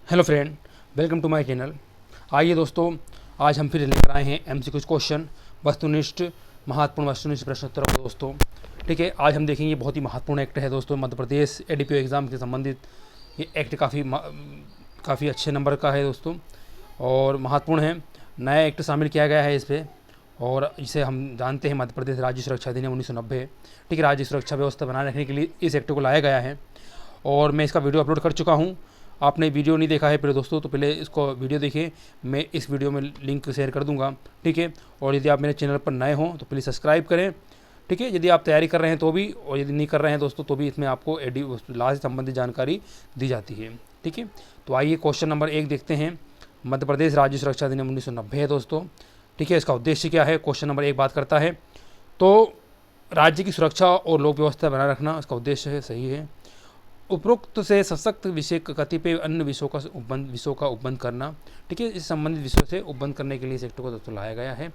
Hello friend, welcome to my channel. आइए दोस्तों, आज हम फिर लेकर आए हैं कुछ क्वेश्चन वस्तुनिष्ठ महत्वपूर्ण वस्तुनिष्ठ प्रश्नोत्तर को दोस्तों। ठीक है, आज हम देखेंगे बहुत ही महत्वपूर्ण एक्ट है दोस्तों, मध्य प्रदेश एडीपीओ एग्ज़ाम से संबंधित। ये एक्ट काफ़ी अच्छे नंबर का है दोस्तों और महत्वपूर्ण है। नया एक्ट शामिल किया गया है इस पर, और इसे हम जानते हैं मध्य प्रदेश राज्य सुरक्षा अधिनियम 1990। ठीक है, राज्य सुरक्षा व्यवस्था बनाए रखने के लिए इस एक्ट को लाया गया है और मैं इसका वीडियो अपलोड कर चुका हूँ। आपने वीडियो नहीं देखा है प्रिय दोस्तों तो पहले इसको वीडियो देखिए, मैं इस वीडियो में लिंक शेयर कर दूंगा। ठीक है, और यदि आप मेरे चैनल पर नए हों तो प्लीज़ सब्सक्राइब करें। ठीक है, यदि आप तैयारी कर रहे हैं तो भी, और यदि नहीं कर रहे हैं दोस्तों तो भी इसमें आपको लॉ से संबंधित जानकारी दी जाती है। ठीक है, तो आइए क्वेश्चन नंबर 1 देखते हैं। मध्य प्रदेश राज्य सुरक्षा अधिनियम 1990 है दोस्तों। ठीक है, इसका उद्देश्य क्या है? क्वेश्चन नंबर 1 बात करता है तो राज्य की सुरक्षा और लोक व्यवस्था बनाए रखना इसका उद्देश्य है, सही है। उपरोक्त से सशक्त विषय कतिपय अन्य विषयों का उपबंध करना। ठीक है, इस संबंधित विषयों से उपबंध करने के लिए इस एक्ट को दोस्तों लाया गया है।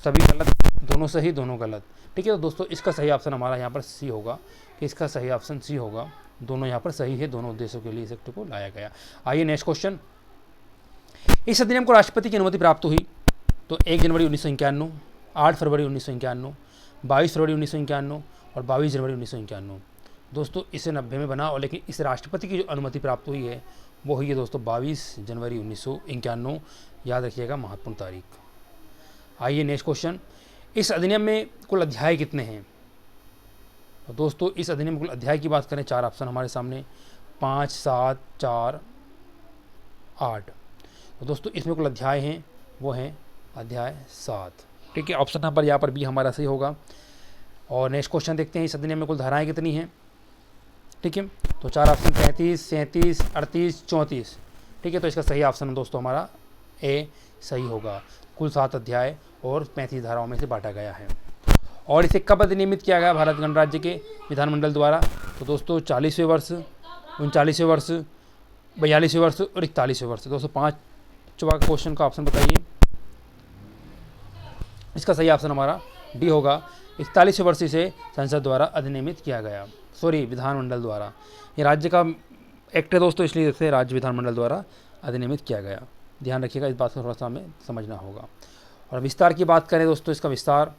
सभी गलत, दोनों सही, दोनों गलत। ठीक है, तो दोस्तों इसका सही ऑप्शन हमारा यहाँ पर सी होगा, कि इसका सही ऑप्शन सी होगा। दोनों यहाँ पर सही है, दोनों उद्देश्यों के लिए इस एक्ट को लाया गया। आइए नेक्स्ट क्वेश्चन। इस अधिनियम को राष्ट्रपति की अनुमति प्राप्त हुई तो 1 जनवरी 1951, 8 फरवरी 1951, 22 फरवरी 1951 और 22 जनवरी 1951। दोस्तों इसे 90 में बना, और लेकिन इस राष्ट्रपति की जो अनुमति प्राप्त हुई है वो हुई है दोस्तों 22 जनवरी 1951। याद रखिएगा, महत्वपूर्ण तारीख। आइए नेक्स्ट क्वेश्चन। इस अधिनियम में कुल अध्याय कितने हैं? तो दोस्तों इस अधिनियम में कुल अध्याय की बात करें, 4 ऑप्शन हमारे सामने, 5, 7, 4, 8। तो दोस्तों इसमें कुल अध्याय हैं, वो हैं अध्याय 7। ठीक है, ऑप्शन नंबर यहाँ पर बी हमारा सही होगा। और नेक्स्ट क्वेश्चन देखते हैं, इस अधिनियम में कुल धाराएँ कितनी हैं? ठीक है, तो 4 ऑप्शन 33, 37, 38, 34। ठीक है, तो इसका सही ऑप्शन दोस्तों हमारा ए सही होगा। कुल 7 अध्याय और 35 धाराओं में से बांटा गया है। और इसे कब अधिनियमित किया गया भारत गणराज्य के विधानमंडल द्वारा? तो दोस्तों 40वें वर्ष, 39वें वर्ष, 42वें वर्ष और 41वें वर्ष। दोस्तों 5वां क्वेश्चन का ऑप्शन बताइए। इसका सही ऑप्शन हमारा डी होगा। 41वें वर्ष से संसद द्वारा अधिनियमित किया गया, सॉरी विधानमंडल द्वारा। ये राज्य का एक्ट है दोस्तों, इसलिए इसे राज्य विधानमंडल द्वारा अधिनियमित किया गया। ध्यान रखिएगा, इस बात को थोड़ा सा हमें समझना होगा। और विस्तार की बात करें दोस्तों, इसका विस्तार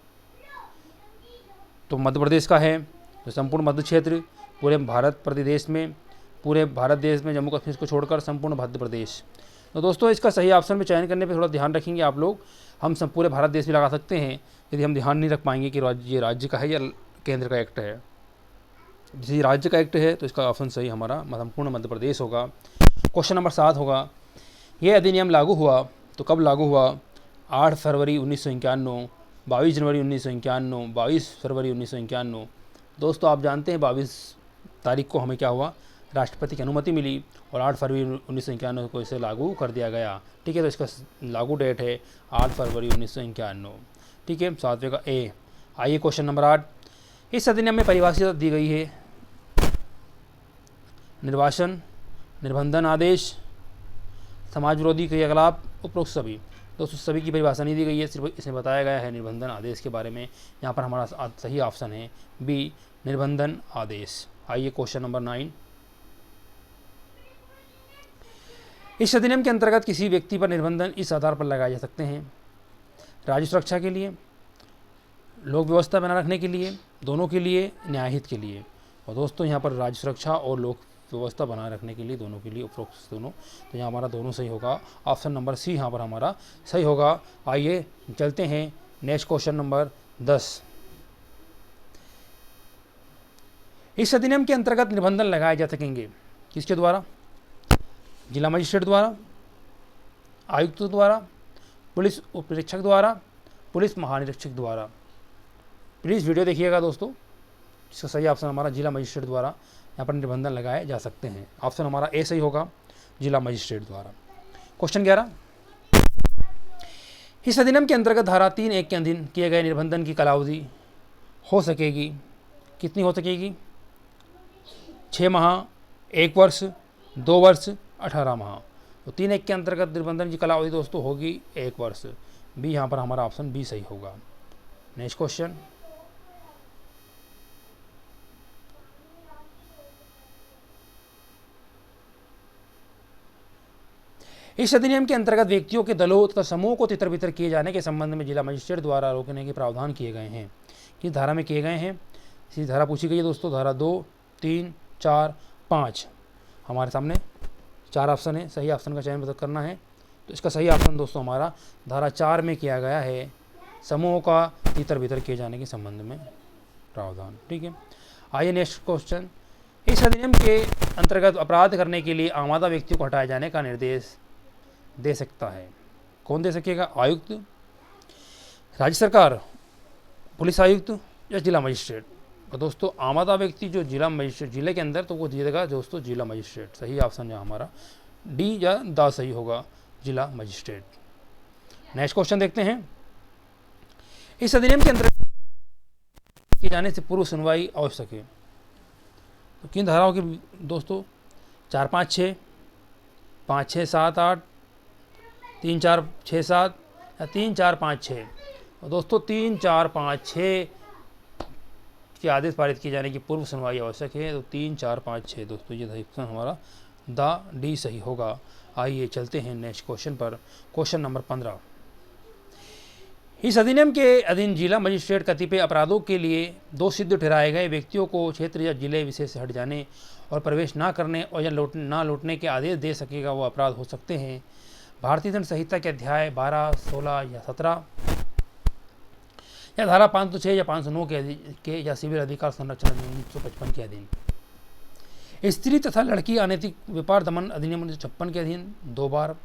तो मध्य प्रदेश का है, तो संपूर्ण मध्य क्षेत्र पूरे भारत देश में जम्मू कश्मीर को छोड़कर संपूर्ण मध्य प्रदेश। तो दोस्तों इसका सही ऑप्शन में चयन करने पे थोड़ा ध्यान रखेंगे आप लोग। हम सब पूरे भारत देश में लगा सकते हैं, यदि हम ध्यान नहीं रख पाएंगे कि ये राज्य का है या केंद्र का एक्ट है। यदि राज्य का एक्ट है तो इसका ऑप्शन सही हमारा संपूर्ण मध्य प्रदेश होगा। क्वेश्चन नंबर 7 होगा, यह अधिनियम लागू हुआ तो कब लागू हुआ? 8 फरवरी 1951, 22 जनवरी 1951, 22 फरवरी 1951। दोस्तों आप जानते हैं 22 तारीख को हमें क्या हुआ, राष्ट्रपति की अनुमति मिली और 8 फरवरी 1951 को इसे लागू कर दिया गया। ठीक है, तो इसका लागू डेट है 8 फरवरी 1951। ठीक है, 7वें का ए। आइए क्वेश्चन नंबर 8। इस अधिनियम में परिभाषा दी गई है निर्वासन, निर्बंधन आदेश, समाज विरोधी क्रियाकलाप, उपरोक्त सभी। दोस्तों सभी की परिभाषा नहीं दी गई है, सिर्फ इसमें बताया गया है निर्बंधन आदेश के बारे में। यहाँ पर हमारा सही ऑप्शन है बी, निर्बंधन आदेश। आइए क्वेश्चन नंबर 9। इस अधिनियम के अंतर्गत किसी व्यक्ति पर निर्बंधन इस आधार पर लगाए जा सकते हैं: राज्य सुरक्षा के लिए, लोक व्यवस्था बनाए रखने के लिए, दोनों के लिए, न्यायहित के लिए। और दोस्तों यहाँ पर राज्य सुरक्षा और लोक व्यवस्था बनाए रखने के लिए, दोनों के लिए, उपरोक्त दोनों। तो यहाँ हमारा दोनों सही होगा। ऑप्शन नंबर सी यहाँ पर हमारा सही होगा। आइए चलते हैं नेक्स्ट क्वेश्चन नंबर 10। इस अधिनियम के अंतर्गत निबंधन लगाए जा सकेंगे किसके द्वारा? जिला मजिस्ट्रेट द्वारा, आयुक्त द्वारा, पुलिस उपनिरीक्षक द्वारा, पुलिस महानिरीक्षक द्वारा। प्लीज़ वीडियो देखिएगा दोस्तों। इसका सही ऑप्शन हमारा जिला मजिस्ट्रेट द्वारा यहाँ पर निबंधन लगाए जा सकते हैं। ऑप्शन हमारा ए सही होगा, जिला मजिस्ट्रेट द्वारा। क्वेश्चन 11। इस अधिनियम के अंतर्गत धारा 3(1) के अधीन किए गए निबंधन की कालावधि हो सकेगी, कितनी हो सकेगी? 6 माह, 1 वर्ष, 2 वर्ष, 18 माह। तो 3(1) के अंतर्गत निबंधन की कालावधि दोस्तों होगी 1 वर्ष। बी यहाँ पर हमारा ऑप्शन बी सही होगा। Next question. इस अधिनियम के अंतर्गत व्यक्तियों के दलों तथा समूह को तितर बितर किए जाने के संबंध में जिला मजिस्ट्रेट द्वारा रोकने के प्रावधान किए गए हैं। किस धारा में किए गए हैं? इसी धारा पूछी गई है दोस्तों, धारा 2, 3, 4, 5। हमारे सामने 4 ऑप्शन है, सही ऑप्शन का चयन करना है। तो इसका सही ऑप्शन दोस्तों हमारा धारा 4 में किया गया है, समूहों का तितर बितर किए जाने के संबंध में प्रावधान। ठीक है, आइए नेक्स्ट क्वेश्चन। इस अधिनियम के अंतर्गत अपराध करने के लिए आमादा व्यक्तियों को हटाए जाने का निर्देश दे सकता है। कौन दे सकेगा? आयुक्त, राज्य सरकार, पुलिस आयुक्त या जिला मजिस्ट्रेट। तो दोस्तों आमादा व्यक्ति जो जिला मजिस्ट्रेट जिले के अंदर, तो वो दिएगा दोस्तों जिला मजिस्ट्रेट। सही ऑप्शन है हमारा डी या द सही होगा, जिला मजिस्ट्रेट। नेक्स्ट क्वेश्चन देखते हैं। इस अधिनियम के अंतर्गत किए जाने से पूर्व सुनवाई आवश्यक है। तो किन धाराओं की दोस्तों? 4, 5, 6, 5, 6, 7, 8, 3, 4, 6, 7 या 3, 4, 5, 6। और दोस्तों 3, 4, 5, 6 के आदेश पारित किए जाने की पूर्व सुनवाई आवश्यक है। तो 3, 4, 5, 6 दोस्तों ये ऑप्शन हमारा द डी सही होगा। आइए चलते हैं नेक्स्ट क्वेश्चन पर। Question number 15। इस अधिनियम के अधीन जिला मजिस्ट्रेट कतिपय अपराधों के लिए दोषसिद्ध ठहराए गए व्यक्तियों को क्षेत्र या जिले विशेष से हट जाने और प्रवेश न करने और या ना लौटने के आदेश दे सकेगा। वो अपराध हो सकते हैं भारतीय दंड संहिता के अध्याय 12, 16 या 17 या धारा 506 या 509 के या सिविल अधिकार संरक्षण अधिनियम 1955 के अधीन, स्त्री तथा लड़की अनैतिक व्यापार दमन अधिनियम 1956 के अधीन 2 बार,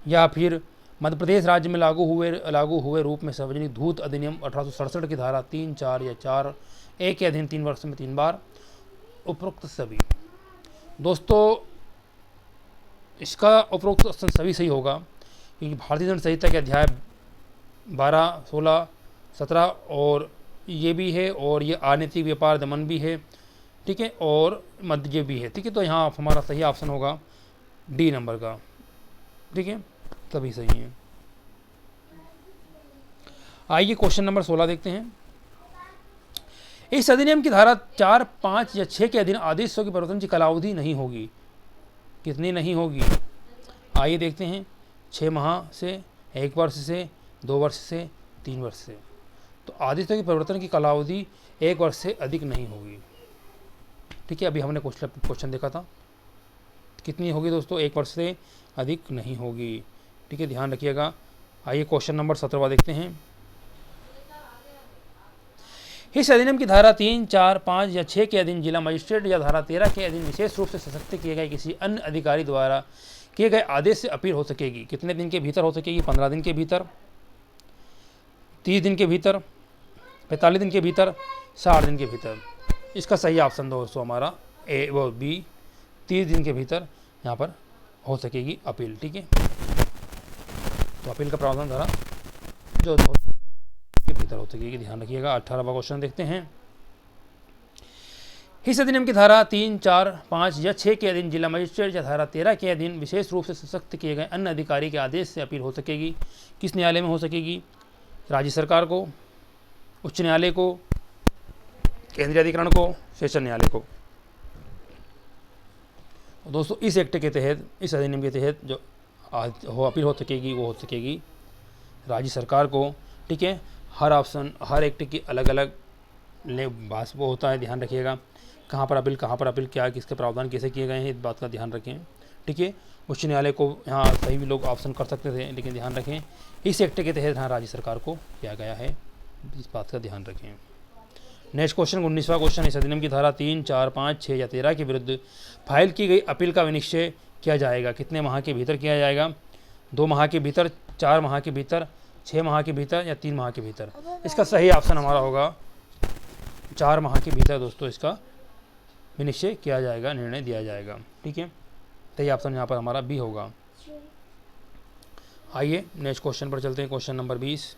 या फिर मध्य प्रदेश राज्य में लागू हुए रूप में सार्वजनिक धूत अधिनियम 1867 की धारा 3, 4 या 4A के अधीन 3 वर्ष में 3 बार। उपरोक्त सभी दोस्तों, इसका उपरोक्त ऑप्शन सभी सही होगा, क्योंकि भारतीय दंड संहिता के अध्याय 12, 16, 17 और ये भी है, और ये अनैतिक व्यापार दमन भी है। ठीक है, और मध्य भी है। ठीक है, तो यहाँ हमारा सही ऑप्शन होगा डी नंबर का। ठीक है, तभी सही है। आइए क्वेश्चन नंबर 16 देखते हैं। इस अधिनियम की धारा 4, 5 या 6 के अधीन आदेशों की परिवर्तन की कालावधि नहीं होगी। कितनी नहीं होगी? आइए देखते हैं। 6 माह से, 1 वर्ष से, 2 वर्ष से, 3 वर्ष से। तो आदेशों की परिवर्तन की कालावधि 1 वर्ष से अधिक नहीं होगी। ठीक है, अभी हमने क्वेश्चन देखा था, कितनी होगी दोस्तों? 1 वर्ष से अधिक नहीं होगी। ठीक है, ध्यान रखिएगा। आइए क्वेश्चन नंबर 17 देखते हैं। इस अधिनियम की धारा 3, 4, 5 या 6 के अधीन जिला मजिस्ट्रेट या धारा 13 के अधीन विशेष रूप से सशक्त किए गए किसी अन्य अधिकारी द्वारा किए गए आदेश से अपील हो सकेगी। कितने दिन के भीतर हो सकेगी? 15 दिन के भीतर, 30 दिन के भीतर, 45 दिन के भीतर, 60 दिन के भीतर। इसका सही ऑप्शन दोस्तों हमारा ए व बी, 30 दिन के भीतर यहाँ पर हो सकेगी अपील। ठीक है, तो अपील का प्रावधान धारा जो के भीतर हो सकेगी, ध्यान रखिएगा। 18वां क्वेश्चन देखते हैं। इस अधिनियम की धारा 3, 4, 5 या 6 के अधीन जिला मजिस्ट्रेट या धारा 13 के अधीन विशेष रूप से सशक्त किए गए अन्य अधिकारी के आदेश से अपील हो सकेगी। किस न्यायालय में हो सकेगी? राज्य सरकार को, उच्च न्यायालय को, केंद्रीय अधिकरण को, सेशन न्यायालय को। दोस्तों इस एक्ट के तहत, इस अधिनियम के तहत जो अपील हो सकेगी वो हो सकेगी राज्य सरकार को। ठीक है, हर ऑप्शन, हर एक्ट की अलग अलग बात वो होता है, ध्यान रखिएगा। कहाँ पर अपील, क्या किसके प्रावधान कैसे किए गए हैं, इस बात का ध्यान रखें। ठीक है, उच्च न्यायालय को यहाँ सही भी लोग ऑप्शन कर सकते थे, लेकिन ध्यान रखें इस एक्ट के तहत यहाँ राज्य सरकार को किया गया है, इस बात का ध्यान रखें। नेक्स्ट क्वेश्चन 19वां क्वेश्चन। इस अधिनियम की धारा 3, 4, 5, 6 या 13 के विरुद्ध फाइल की गई अपील का विनिश्चय किया जाएगा। कितने माह के भीतर किया जाएगा? 2 माह के भीतर, 4 माह के भीतर, 6 माह के भीतर या 3 माह के भीतर। इसका सही ऑप्शन हमारा होगा 4 माह के भीतर दोस्तों इसका विनिश्चय किया जाएगा, निर्णय दिया जाएगा। ठीक है, सही ऑप्शन यहाँ पर हमारा बी होगा। आइए नेक्स्ट क्वेश्चन पर चलते हैं। Question number 20।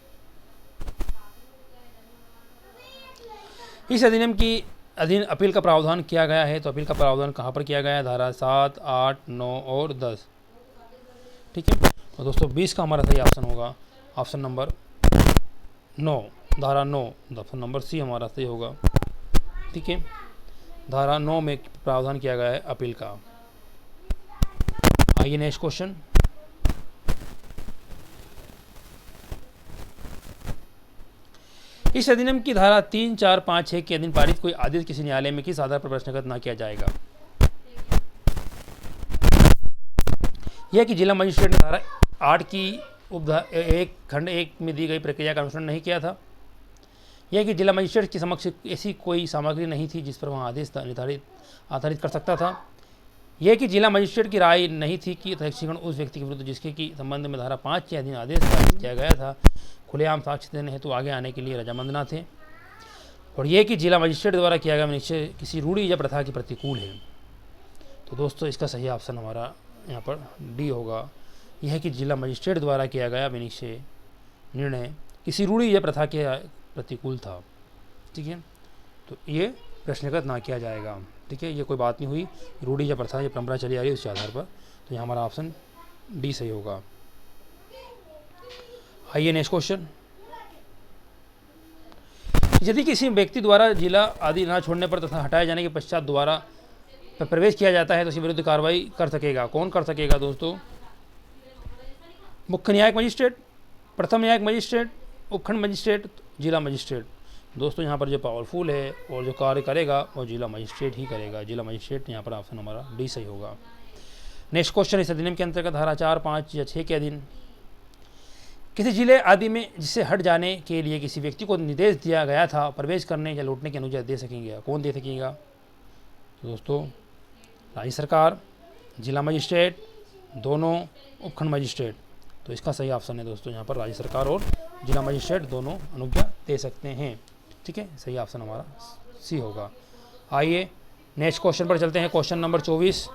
इस अधिनियम की अधीन अपील का प्रावधान किया गया है। तो अपील का प्रावधान कहाँ पर किया गया है? धारा 7, 8, 9 और 10। ठीक है, तो दोस्तों 20 का हमारा सही ऑप्शन होगा ऑप्शन नंबर 9, धारा 9, ऑप्शन नंबर सी हमारा सही होगा। ठीक है, धारा 9 में प्रावधान किया गया है अपील का। आइए नेक्स्ट क्वेश्चन। इस अधिनियम की धारा 3, 4, 5, 6 के अधीन पारित कोई आदेश किसी न्यायालय में किस आधार पर प्रश्नगत न किया जाएगा? यह कि जिला मजिस्ट्रेट ने धारा 8 की एक खंड 1 में दी गई प्रक्रिया का अनुसरण नहीं किया था। यह कि जिला मजिस्ट्रेट के समक्ष ऐसी कोई सामग्री नहीं थी जिस पर वह आदेश आधारित कर सकता था। यह कि जिला मजिस्ट्रेट की राय नहीं थी कि तथ्यीकरण उस व्यक्ति के विरुद्ध जिसके की संबंध में धारा 5 के अधीन आदेश पारित किया गया था खुलेआम साक्ष्य देने हेतु आगे आने के लिए रजामंद न थे। और यह कि जिला मजिस्ट्रेट द्वारा किया गया निश्चय किसी रूढ़ि या प्रथा के प्रतिकूल है। तो दोस्तों इसका सही ऑप्शन हमारा यहाँ पर डी होगा। यह कि जिला मजिस्ट्रेट द्वारा किया गया विनिश्चय निर्णय किसी रूढ़ि या प्रथा के प्रतिकूल था। ठीक है, तो ये प्रश्नगत ना किया जाएगा। ठीक है, ये कोई बात नहीं हुई, रूढ़ि या प्रथा, ये परंपरा चली आ रही है उसके आधार पर, तो यहाँ हमारा ऑप्शन डी सही होगा। आइए नेक्स्ट क्वेश्चन। यदि किसी व्यक्ति द्वारा जिला आदि न छोड़ने पर तथा हटाए जाने के पश्चात दोबारा प्रवेश किया जाता है तो उसके विरुद्ध कार्रवाई कर सकेगा। कौन कर सकेगा दोस्तों? मुख्य न्यायिक मजिस्ट्रेट, प्रथम न्यायिक मजिस्ट्रेट, उपखंड मजिस्ट्रेट, जिला मजिस्ट्रेट। दोस्तों यहाँ पर जो पावरफुल है और जो कार्य करेगा वो जिला मजिस्ट्रेट ही करेगा। जिला मजिस्ट्रेट, यहाँ पर ऑप्शन हमारा डी सही होगा। Next question. इस अधिनियम के अंतर्गत धारा 4, 5 या 6 के अधीन किसी जिले आदि में जिससे हट जाने के लिए किसी व्यक्ति को निर्देश दिया गया था प्रवेश करने या लौटने की अनुमति दे सकेंगे। कौन दे सकेगा? तो दोस्तों राज्य सरकार, जिला मजिस्ट्रेट, दोनों उपखंड मजिस्ट्रेट। तो इसका सही ऑप्शन है दोस्तों यहाँ पर राज्य सरकार और जिला मजिस्ट्रेट दोनों अनुज्ञा दे सकते हैं। ठीक है, सही ऑप्शन हमारा सी होगा। आइए नेक्स्ट क्वेश्चन पर चलते हैं। Question number 24।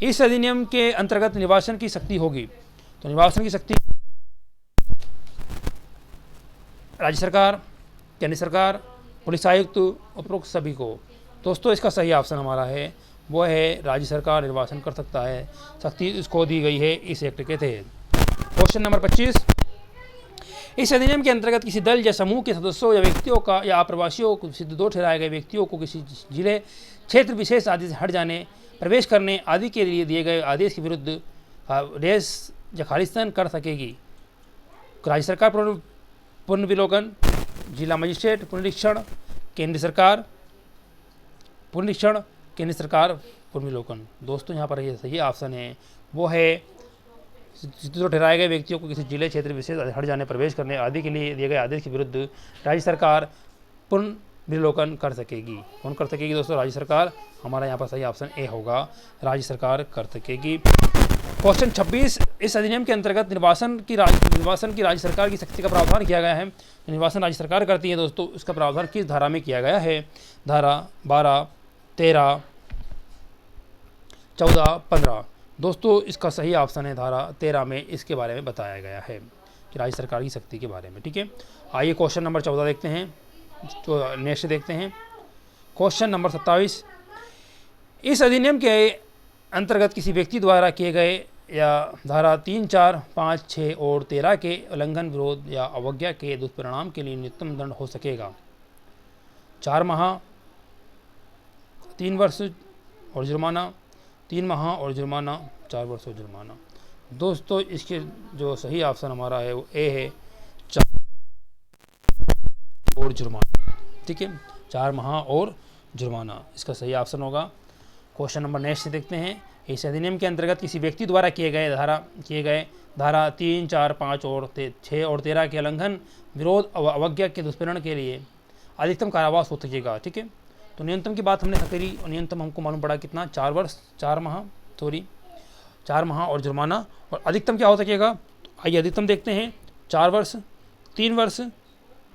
इस अधिनियम के अंतर्गत निर्वाचन की शक्ति होगी। तो निर्वाचन की शक्ति राज्य सरकार, केंद्र सरकार, पुलिस आयुक्त, उपरोक्त सभी को। दोस्तों इसका सही ऑप्शन हमारा है वो है राज्य सरकार निर्वाचन कर सकता है, शक्ति इसको दी गई है इस एक्ट के तहत। Question number 25। इस अधिनियम के अंतर्गत किसी दल या समूह के सदस्यों या व्यक्तियों का या अप्रवासियों को सिद्ध ठहराए गए व्यक्तियों को किसी जिले, क्षेत्र विशेष आदि से हट जाने, प्रवेश करने आदि के लिए दिए गए आदेश के विरुद्ध रेस या खालिस्तान कर सकेगी। राज्य सरकार पुनर्विलोकन, जिला मजिस्ट्रेट पुनरीक्षण, केंद्र सरकार पुनरीक्षण, केंद्र सरकार पुनर्विलोकन। दोस्तों यहाँ पर ये सही ऑप्शन है वो है सिद्ध ठहराए गए व्यक्तियों को किसी जिले, क्षेत्र विशेष हट जाने, प्रवेश करने आदि के लिए दिए गए आदेश के विरुद्ध राज्य सरकार पुनर्विलोकन कर सकेगी। कौन कर सकेगी दोस्तों? राज्य सरकार। हमारा यहाँ पर सही ऑप्शन ए होगा, राज्य सरकार कर सकेगी। क्वेश्चन 26। इस अधिनियम के अंतर्गत निर्वाचन की राज्य सरकार की शक्ति का प्रावधान किया गया है। निर्वाचन राज्य सरकार करती है दोस्तों, इसका प्रावधान किस धारा में किया गया है? धारा 12, 13, 14, 15। दोस्तों इसका सही ऑप्शन है धारा 13 में इसके बारे में बताया गया है कि राज्य सरकार की शक्ति के बारे में। ठीक है, आइए क्वेश्चन नंबर 14 देखते हैं, जो नेक्स्ट देखते हैं। Question number 27। इस अधिनियम के अंतर्गत किसी व्यक्ति द्वारा किए गए या धारा 3, 4, 5, 6 और 13 के उल्लंघन, विरोध या अवज्ञा के दुष्परिणाम के लिए न्यूनतम दंड हो सकेगा 4 माह, 3 वर्ष और जुर्माना, 3 माह और जुर्माना, 4 वर्ष और जुर्माना। दोस्तों इसके जो सही ऑप्शन हमारा है वो ए है, 4 और जुर्माना। ठीक है, 4 माह और जुर्माना इसका सही ऑप्शन होगा। क्वेश्चन नंबर नेक्स्ट देखते हैं। इस अधिनियम के अंतर्गत किसी व्यक्ति द्वारा किए गए धारा 3, 4, 5 और 6 और 13 के उल्लंघन, विरोध और अवज्ञा के दुष्परिणाम के लिए अधिकतम कारावास हो सकेगा। ठीक है, तो न्यूनतम की बात हमने करी और न्यूनतम हमको मालूम पड़ा कितना, 4 वर्ष 4 माह और जुर्माना। और अधिकतम क्या हो सकेगा? तो आइए अधिकतम देखते हैं। 4 वर्ष, 3 वर्ष,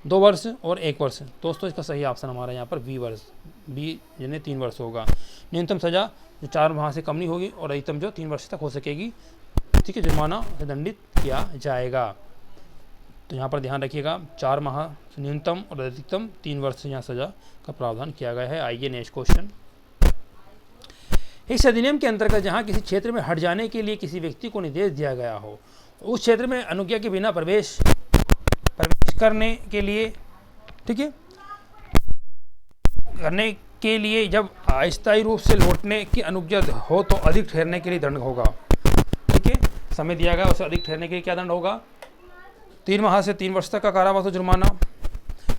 2 वर्ष और 1 वर्ष। दोस्तों इसका सही ऑप्शन हमारा यहाँ पर बी यानी 3 वर्ष होगा। न्यूनतम सजा जो 4 माह से कम नहीं होगी और अधिकतम जो 3 वर्ष तक हो सकेगी। ठीक है, जुर्माना से दंडित किया जाएगा। तो यहाँ पर ध्यान रखिएगा, 4 माह न्यूनतम और अधिकतम 3 वर्ष यहाँ सजा का प्रावधान किया गया है। आइए नेक्स्ट क्वेश्चन। इस अधिनियम के अंतर्गत जहाँ किसी क्षेत्र में हट जाने के लिए किसी व्यक्ति को निर्देश दिया गया हो, उस क्षेत्र में अनुज्ञा के बिना प्रवेश करने के लिए, ठीक है, करने के लिए जब अस्थायी रूप से लौटने की अनुज्ञा हो तो अधिक ठहरने के लिए दंड होगा। समय दिया गया उससे अधिक ठहरने के लिए क्या दंड होगा? 3 माह से 3 वर्ष तक का कारावास और जुर्माना,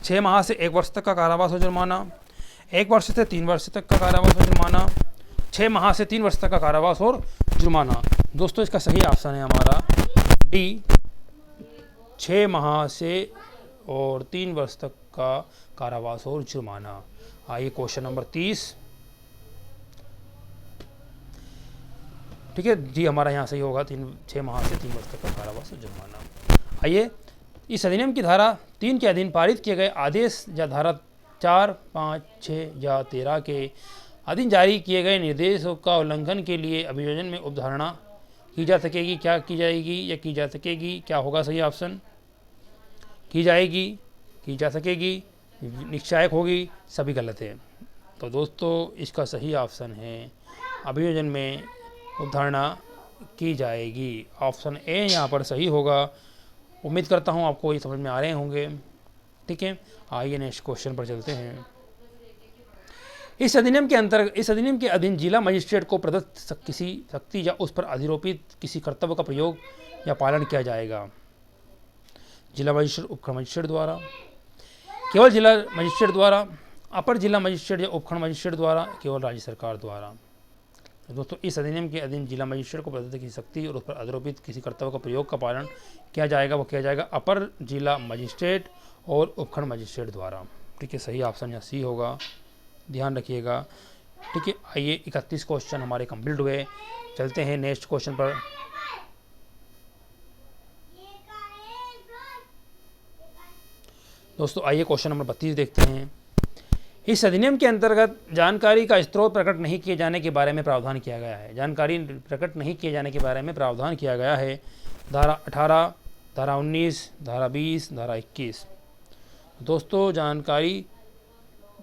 6 माह से 1 वर्ष तक का कारावास और जुर्माना, 1 वर्ष से 3 वर्ष तक का कारावास और जुर्माना, 6 माह से 3 वर्ष तक का कारावास और जुर्माना। दोस्तों इसका सही ऑप्शन है हमारा डी, 6 माह से और 3 वर्ष तक का कारावास और जुर्माना। आइए क्वेश्चन नंबर 30। ठीक है जी, हमारा यहाँ सही होगा 6 माह से 3 वर्ष तक का कारावास और जुर्माना। आइए, इस अधिनियम की धारा 3 के अधीन पारित किए गए आदेश या धारा 4, 5, 6 या 13 के अधीन जारी किए गए निर्देशों का उल्लंघन के लिए अभियोजन में उपधारणा की जा सकेगी। क्या की जाएगी या की जा सकेगी? क्या होगा सही ऑप्शन? की जाएगी, की जा सकेगी, निश्चायक होगी, सभी गलत है। तो दोस्तों इसका सही ऑप्शन है अभियोजन में उपधारणा की जाएगी। ऑप्शन ए यहाँ पर सही होगा। उम्मीद करता हूँ आपको ये समझ में आ रहे होंगे। ठीक है, आइए नेक्स्ट क्वेश्चन पर चलते हैं। इस अधिनियम के अधीन जिला मजिस्ट्रेट को प्रदत्त किसी शक्ति या उस पर अधिरोपित किसी कर्तव्य का प्रयोग या पालन किया जाएगा। जिला मजिस्ट्रेट, उपखंड मजिस्ट्रेट द्वारा, केवल जिला मजिस्ट्रेट द्वारा, अपर जिला मजिस्ट्रेट या उपखंड मजिस्ट्रेट द्वारा, केवल राज्य सरकार द्वारा। दोस्तों इस अधिनियम के अधीन जिला मजिस्ट्रेट को प्रदत्त किसी शक्ति और उस पर अधिरोपित किसी कर्तव्य का प्रयोग का पालन किया जाएगा। वो किया जाएगा अपर जिला मजिस्ट्रेट और उपखंड मजिस्ट्रेट द्वारा। ठीक है, सही ऑप्शन यहाँ सी होगा, ध्यान रखिएगा। ठीक है, आइए 31 क्वेश्चन हमारे कंप्लीट हुए। चलते हैं नेक्स्ट क्वेश्चन पर। दोस्तों आइए क्वेश्चन नंबर 32 देखते हैं। इस अधिनियम के अंतर्गत जानकारी का स्रोत प्रकट नहीं किए जाने के बारे में प्रावधान किया गया है। जानकारी प्रकट नहीं किए जाने के बारे में प्रावधान किया गया है। धारा 18, धारा 19, धारा 20, धारा 21। दोस्तों जानकारी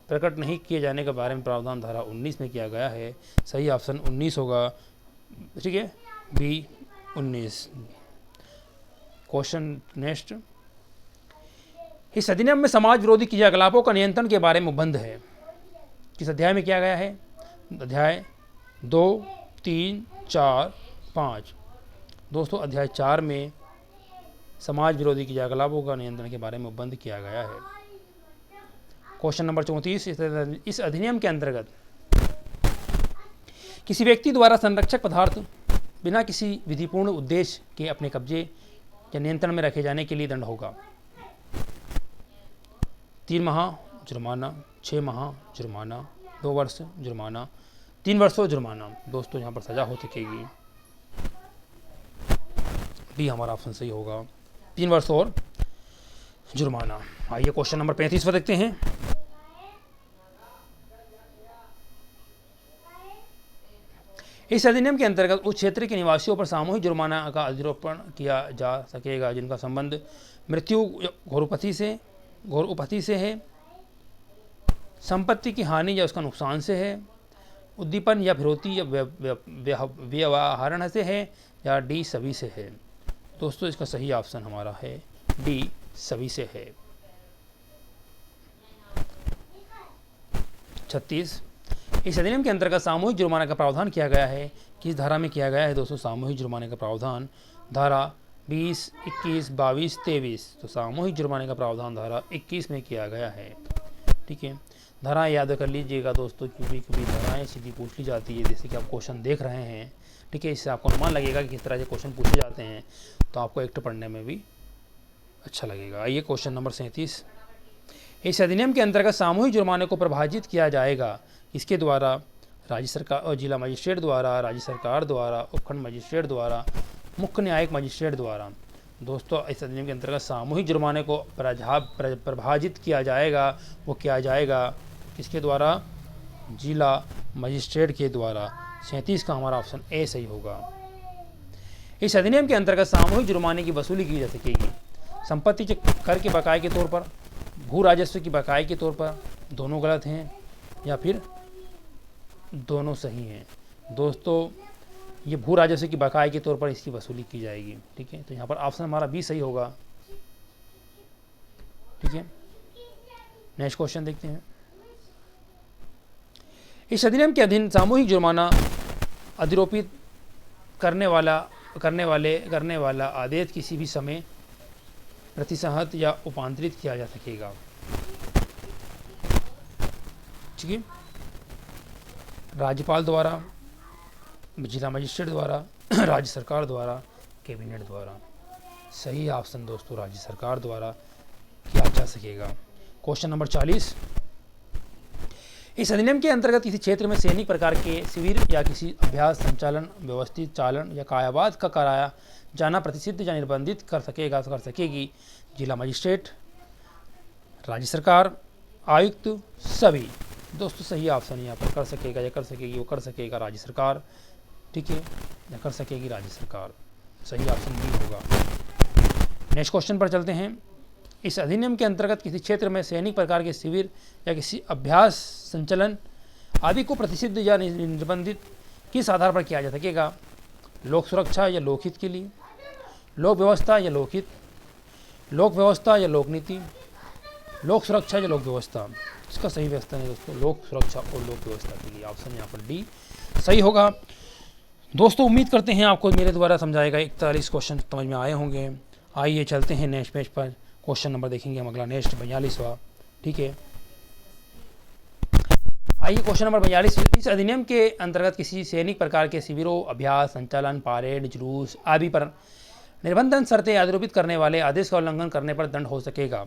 प्रकट नहीं किए जाने के बारे में प्रावधान धारा 19 में किया गया है। सही ऑप्शन 19 होगा। ठीक है, बी 19। Question next. इस अधिनियम में समाज विरोधी क्रियाकलापों का नियंत्रण के बारे में उपबंध है। किस अध्याय में किया गया है? अध्याय 2, 3, 4, 5। दोस्तों अध्याय 4 में समाज विरोधी क्रियाकलापों का नियंत्रण के बारे में उपबंध किया गया है। Question number 34। इस अधिनियम के अंतर्गत किसी व्यक्ति द्वारा संरक्षक पदार्थ बिना किसी विधिपूर्ण उद्देश्य के अपने कब्जे या नियंत्रण में रखे जाने के लिए दंड होगा। 3 माह जुर्माना, 6 माह जुर्माना, 2 वर्ष जुर्माना, 3 वर्षों जुर्माना। दोस्तों यहाँ पर सजा हो सकेगी। डी हमारा ऑप्शन सही होगा, 3 वर्ष और जुर्माना। आइए क्वेश्चन नंबर 35 पर देखते हैं। इस अधिनियम के अंतर्गत उस क्षेत्र के निवासियों पर सामूहिक जुर्माना का अधिरोपण किया जा सकेगा जिनका संबंध मृत्यु, घोर उपहति से है, संपत्ति की हानि या उसका नुकसान से है, उद्दीपन या फिरौती या व्यवहारण से है, या डी सभी से है। दोस्तों इसका सही ऑप्शन हमारा है डी सभी से है। 36। इस अधिनियम के अंतर्गत सामूहिक जुर्माना का प्रावधान किया गया है। किस धारा में किया गया है दोस्तों सामूहिक जुर्माने का प्रावधान? धारा 20, 21, 22, 23। तो सामूहिक जुर्माने का प्रावधान धारा 21 में किया गया है। ठीक है, धाराएं याद कर लीजिएगा दोस्तों, क्योंकि कभी धाराएं सीधी पूछ ली जाती है, जैसे कि आप क्वेश्चन देख रहे हैं। ठीक है, इससे आपको अनुमान लगेगा कि किस तरह से क्वेश्चन पूछे जाते हैं, तो आपको एक्ट पढ़ने में भी अच्छा लगेगा। आइए क्वेश्चन नंबर 37। इस अधिनियम के अंतर्गत सामूहिक जुर्माने को प्रभावित किया जाएगा इसके द्वारा? राज्य सरकार और जिला मजिस्ट्रेट द्वारा, राज्य सरकार द्वारा, उपखंड मजिस्ट्रेट द्वारा, मुख्य न्यायिक मजिस्ट्रेट द्वारा। दोस्तों इस अधिनियम के अंतर्गत सामूहिक जुर्माने को प्रभावित किया जाएगा, वो किया जाएगा किसके द्वारा? जिला मजिस्ट्रेट के द्वारा। 37 का हमारा ऑप्शन ए सही होगा। इस अधिनियम के अंतर्गत सामूहिक जुर्माने की वसूली की जा सकेगी संपत्ति कर के बकाये के तौर पर, भू राजस्व की बकाये के तौर पर। दोनों गलत हैं या फिर दोनों सही हैं। दोस्तों ये भू राजस्व की बकाये के तौर पर इसकी वसूली की जाएगी। ठीक है, तो यहाँ पर ऑप्शन हमारा बी सही होगा। ठीक है, नेक्स्ट क्वेश्चन देखते हैं। इस अधिनियम के अधीन सामूहिक जुर्माना अधिरोपित करने वाला करने वाला आदेश किसी भी समय प्रतिसंहत या उपांतरित किया जा सकेगा। ठीक है, राज्यपाल द्वारा, जिला मजिस्ट्रेट द्वारा, राज्य सरकार द्वारा, कैबिनेट द्वारा। सही ऑप्शन दोस्तों राज्य सरकार द्वारा किया जा सकेगा। क्वेश्चन नंबर 40, इस अधिनियम के अंतर्गत किसी क्षेत्र में सैनिक प्रकार के शिविर या किसी अभ्यास, संचालन, व्यवस्थित चालन या कायावाद का कराया जाना प्रतिषिद्ध या निर्बंधित कर सकेगी जिला मजिस्ट्रेट, राज्य सरकार, आयुक्त, सभी। दोस्तों सही ऑप्शन यहाँ पर कर सकेगा या कर सकेगी, वो कर सकेगा राज्य सरकार। ठीक है, या कर सकेगी राज्य सरकार। सही ऑप्शन बी होगा। नेक्स्ट क्वेश्चन पर चलते हैं। इस अधिनियम के अंतर्गत किसी क्षेत्र में सैनिक प्रकार के शिविर या किसी अभ्यास, संचलन आदि को प्रतिषिद्ध या निर्बंधित किस आधार पर किया जा सकेगा? लोक सुरक्षा या लोकहित के लिए, लोक व्यवस्था या लोकहित, लोक व्यवस्था या लोकनीति, लोक सुरक्षा या लोक व्यवस्था। इसका सही व्यवस्था है दोस्तों लोक सुरक्षा और लोक व्यवस्था के लिए। ऑप्शन यहाँ पर डी सही होगा। दोस्तों उम्मीद करते हैं आपको मेरे द्वारा समझाए गए 41 क्वेश्चन समझ में आए होंगे। आइए चलते हैं नेक्स्ट पेज पर, क्वेश्चन नंबर देखेंगे हम अगला, नेक्स्ट 42वां। ठीक है, आइए क्वेश्चन नंबर 42, इस अधिनियम के अंतर्गत किसी सैनिक प्रकार के शिविरों, अभ्यास, संचालन, परेड, जुलूस आदि पर निर्बंधन शर्तें आरोपित करने वाले आदेश का उल्लंघन करने पर दंड हो सकेगा।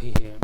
रही है।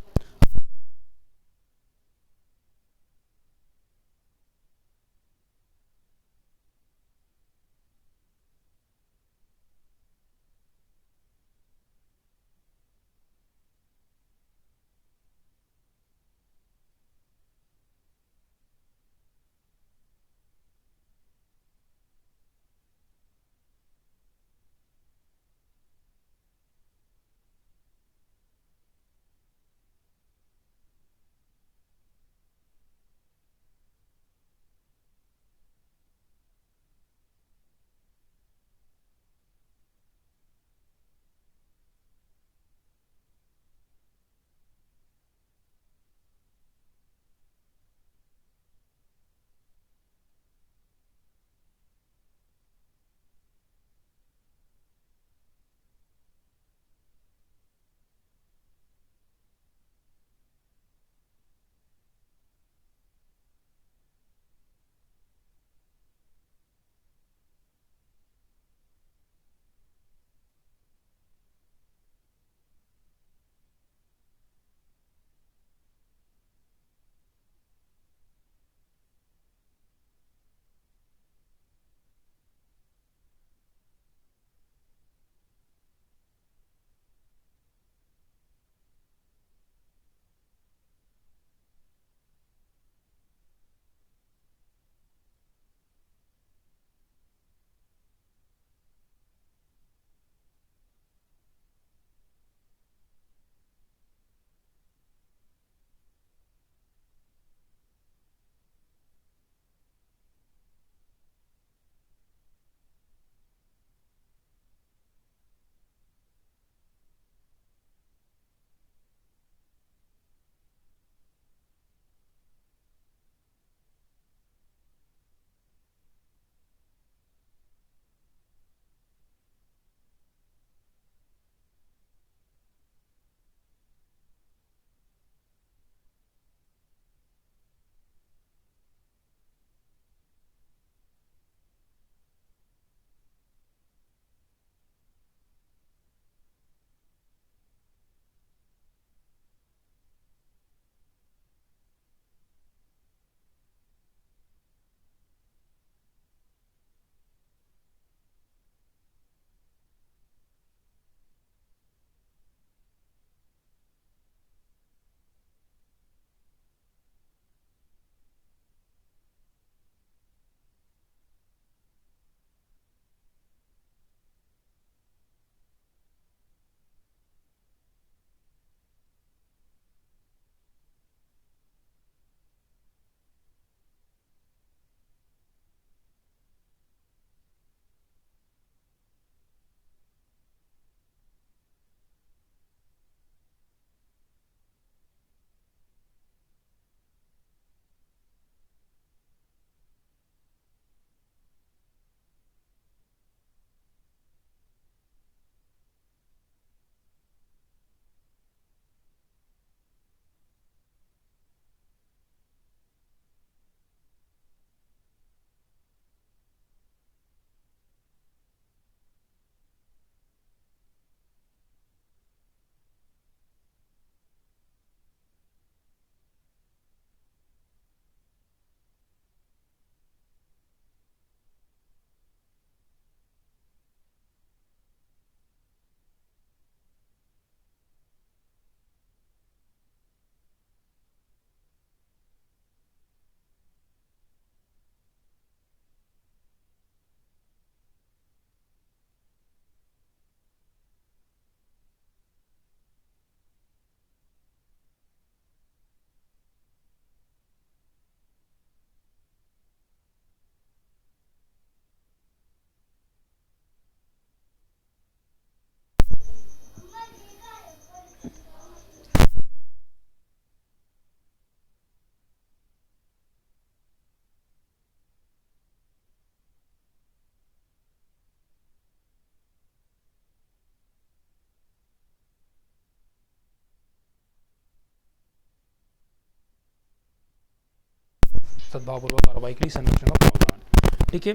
सद्भावपूर्वक कार्रवाई के लिए संरक्षण का प्रावधान। ठीक है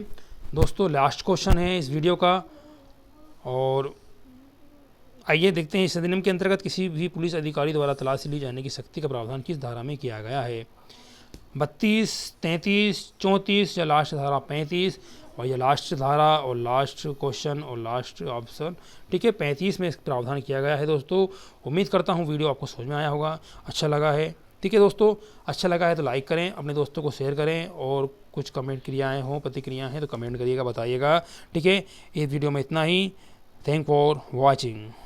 दोस्तों, लास्ट क्वेश्चन है इस वीडियो का, और आइए देखते हैं इस अधिनियम के अंतर्गत किसी भी पुलिस अधिकारी द्वारा तलाशी ली जाने की शक्ति का प्रावधान किस धारा में किया गया है। 32, 33, 34 या लास्ट धारा 35, और ये लास्ट धारा और लास्ट क्वेश्चन और लास्ट ऑप्शन, ठीक है, 35 में प्रावधान किया गया है दोस्तों। उम्मीद करता हूँ वीडियो आपको समझ में आया होगा, अच्छा लगा है, ठीक है दोस्तों। अच्छा लगा है तो लाइक करें, अपने दोस्तों को शेयर करें, और कुछ कमेंट क्रियाएँ हों, प्रतिक्रियाएँ हैं तो कमेंट करिएगा, बताइएगा, ठीक है। इस वीडियो में इतना ही। Thank for watching.